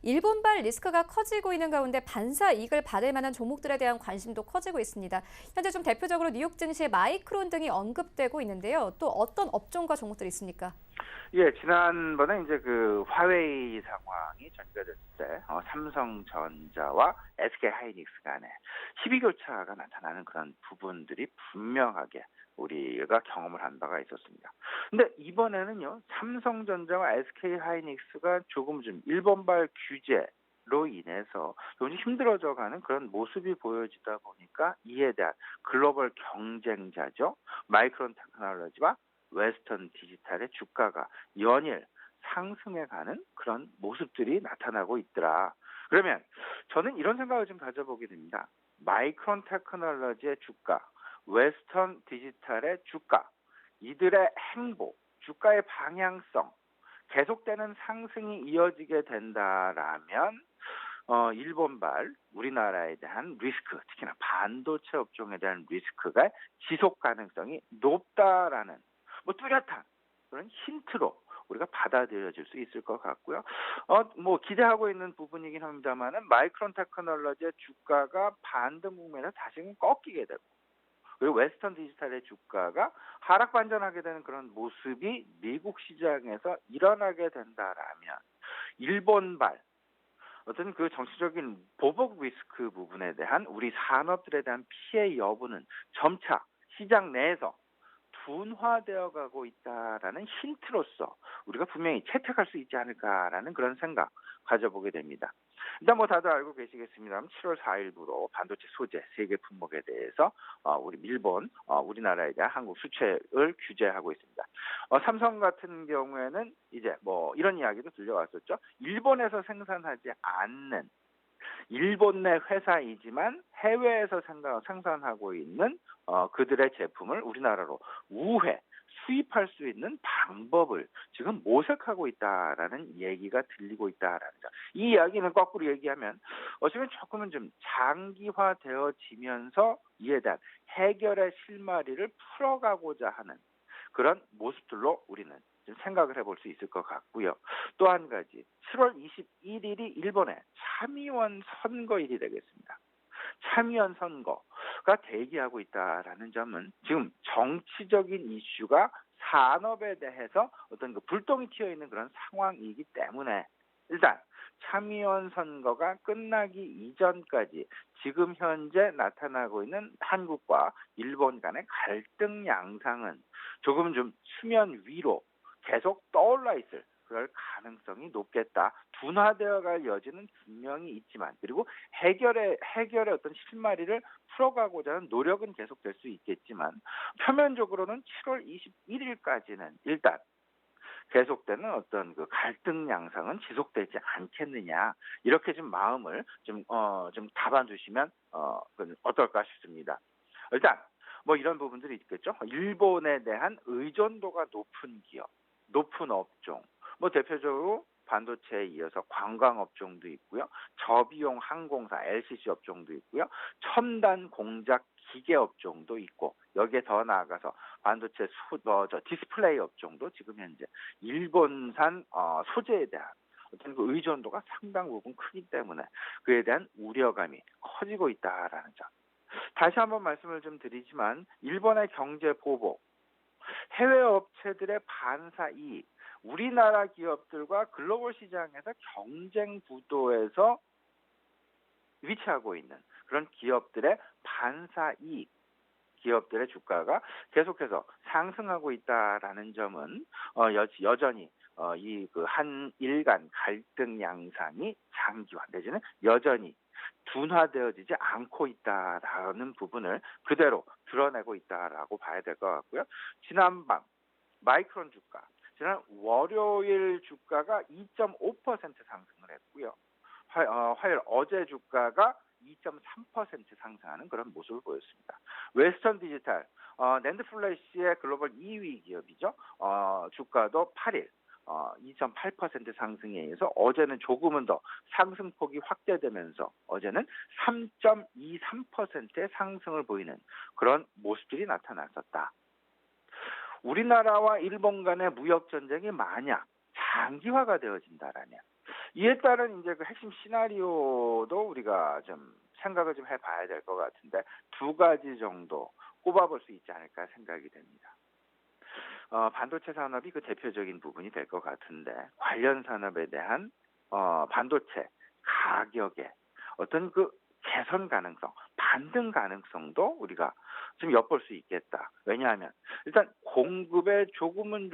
일본발 리스크가 커지고 있는 가운데 반사 이익을 받을 만한 종목들에 대한 관심도 커지고 있습니다. 현재 좀 대표적으로 뉴욕 증시의 마이크론 등이 언급되고 있는데요. 또 어떤 업종과 종목들이 있습니까? 예, 지난번에 이제 그 화웨이 상황이 전개가 됐을 때 삼성전자와 SK하이닉스 간에 희비 교차가 나타나는 그런 부분들이 분명하게 우리가 경험을 한 바가 있었습니다. 근데 이번에는요, 삼성전자와 SK하이닉스가 조금 좀 일본발 규제로 인해서 조금 힘들어져가는 그런 모습이 보여지다 보니까 이에 대한 글로벌 경쟁자죠. 마이크론 테크놀로지와 웨스턴 디지털의 주가가 연일 상승해가는 그런 모습들이 나타나고 있더라. 그러면 저는 이런 생각을 좀 가져보게 됩니다. 마이크론 테크놀로지의 주가, 웨스턴 디지털의 주가, 이들의 행보, 주가의 방향성, 계속되는 상승이 이어지게 된다라면 일본발 우리나라에 대한 리스크, 특히나 반도체 업종에 대한 리스크가 지속 가능성이 높다라는 뚜렷한 그런 힌트로 우리가 받아들여질 수 있을 것 같고요. 기대하고 있는 부분이긴 합니다만은 마이크론 테크놀로지의 주가가 반등 국면에서 다시금 꺾이게 되고, 그리고 웨스턴 디지털의 주가가 하락 반전하게 되는 그런 모습이 미국 시장에서 일어나게 된다라면 일본발 어떤 그 정치적인 보복 리스크 부분에 대한 우리 산업들에 대한 피해 여부는 점차 시장 내에서 둔화되어 가고 있다라는 힌트로서 우리가 분명히 채택할 수 있지 않을까라는 그런 생각 가져보게 됩니다. 일단 다들 알고 계시겠습니다만 7월 4일부로 반도체 소재 세계 품목에 대해서 우리 일본, 우리나라에 대한 한국 수출을 규제하고 있습니다. 삼성 같은 경우에는 이제 이런 이야기도 들려왔었죠. 일본에서 생산하지 않는 일본 내 회사이지만 해외에서 생산하고 있는 그들의 제품을 우리나라로 우회 수입할 수 있는 방법을 지금 모색하고 있다라는 얘기가 들리고 있다라는 점. 이 이야기는 거꾸로 얘기하면 어쩌면 조금은 좀 장기화되어지면서 이에 대한 해결의 실마리를 풀어가고자 하는 그런 모습들로 우리는 좀 생각을 해볼 수 있을 것 같고요. 또 한 가지, 7월 21일이 일본의 참의원 선거일이 되겠습니다. 참의원 선거가 대기하고 있다라는 점은 지금 정치적인 이슈가 산업에 대해서 어떤 그 불똥이 튀어 있는 그런 상황이기 때문에 일단 참의원 선거가 끝나기 이전까지 지금 현재 나타나고 있는 한국과 일본 간의 갈등 양상은 조금 좀 수면 위로 계속 떠올라 있을 그럴 가능성이 높겠다. 둔화되어 갈 여지는 분명히 있지만, 그리고 해결의 어떤 실마리를 풀어가고자 하는 노력은 계속될 수 있겠지만, 표면적으로는 7월 21일까지는 일단 계속되는 어떤 그 갈등 양상은 지속되지 않겠느냐, 이렇게 좀 마음을 좀 담아주시면 어떨까 싶습니다. 일단 이런 부분들이 있겠죠. 일본에 대한 의존도가 높은 기업, 높은 업종, 대표적으로 반도체에 이어서 관광 업종도 있고요. 저비용 항공사 LCC 업종도 있고요. 첨단 공작 기계 업종도 있고, 여기에 더 나아가서 반도체 디스플레이 업종도 지금 현재 일본산 소재에 대한 어떤 그 의존도가 상당 부분 크기 때문에 그에 대한 우려감이 커지고 있다라는 점. 다시 한번 말씀을 좀 드리지만, 일본의 경제 보복, 해외 업체들의 반사 이익, 우리나라 기업들과 글로벌 시장에서 경쟁 구도에서 위치하고 있는 그런 기업들의 반사 이익, 기업들의 주가가 계속해서 상승하고 있다라는 점은 여전히 이 그 한일 간 갈등 양상이 장기화 내지는 여전히 둔화되어지지 않고 있다라는 부분을 그대로 드러내고 있다라고 봐야 될 것 같고요. 지난밤 마이크론 주가, 지난 월요일 주가가 2.5% 상승을 했고요. 화요일 어제 주가가 2.3% 상승하는 그런 모습을 보였습니다. 웨스턴 디지털, 낸드 플래시의 글로벌 2위 기업이죠. 주가도 8일 2.8% 상승에 의해서 어제는 조금은 더 상승폭이 확대되면서 어제는 3.23%의 상승을 보이는 그런 모습들이 나타났었다. 우리나라와 일본 간의 무역 전쟁이 만약 장기화가 되어진다라면 이에 따른 이제 그 핵심 시나리오도 우리가 좀 생각을 좀 해봐야 될 것 같은데 두 가지 정도 꼽아볼 수 있지 않을까 생각이 됩니다. 반도체 산업이 그 대표적인 부분이 될 것 같은데 관련 산업에 대한 반도체 가격의 어떤 그 개선 가능성, 반등 가능성도 우리가 좀 엿볼 수 있겠다. 왜냐하면 일단 공급에 조금은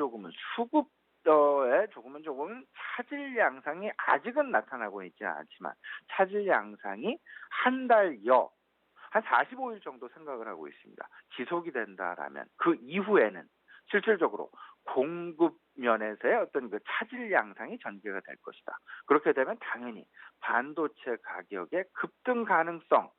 수급에 조금은 차질 양상이 아직은 나타나고 있지는 않지만 차질 양상이 한 달여 한 45일 정도 생각을 하고 있습니다. 지속이 된다라면 그 이후에는 실질적으로 공급 면에서의 어떤 그 차질 양상이 전개가 될 것이다. 그렇게 되면 당연히 반도체 가격의 급등 가능성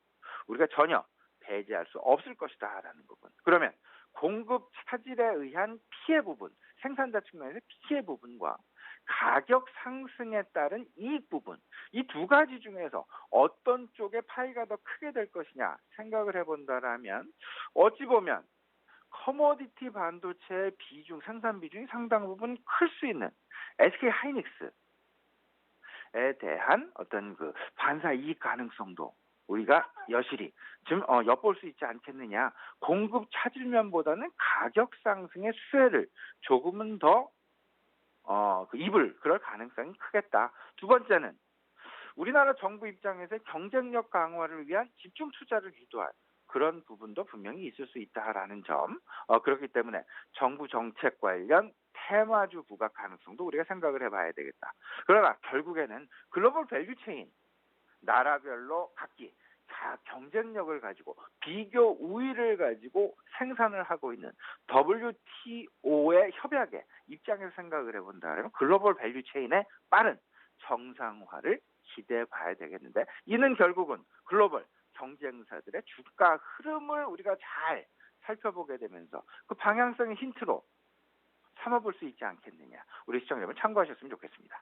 우리가 전혀 배제할 수 없을 것이다라는 부분. 그러면 공급 차질에 의한 피해 부분, 생산자 측면에서 피해 부분과 가격 상승에 따른 이익 부분, 이 두 가지 중에서 어떤 쪽의 파이가 더 크게 될 것이냐 생각을 해본다라면 어찌 보면 커머디티 반도체의 생산 비중이 상당 부분 클 수 있는 SK 하이닉스에 대한 어떤 그 반사 이익 가능성도 우리가 여실히 좀 엿볼 수 있지 않겠느냐. 공급 차질면보다는 가격 상승의 수혜를 조금은 더 입을 그럴 가능성이 크겠다. 두 번째는 우리나라 정부 입장에서 경쟁력 강화를 위한 집중 투자를 유도할 그런 부분도 분명히 있을 수 있다라는 점. 그렇기 때문에 정부 정책 관련 테마주 부각 가능성도 우리가 생각을 해봐야 되겠다. 그러나 결국에는 글로벌 밸류체인 나라별로 각기 경쟁력을 가지고 비교 우위를 가지고 생산을 하고 있는 WTO의 협약의 입장에서 생각을 해본다면 글로벌 밸류체인의 빠른 정상화를 기대해 봐야 되겠는데 이는 결국은 글로벌 경쟁사들의 주가 흐름을 우리가 잘 살펴보게 되면서 그 방향성의 힌트로 삼아볼 수 있지 않겠느냐. 우리 시청자 여러분 참고하셨으면 좋겠습니다.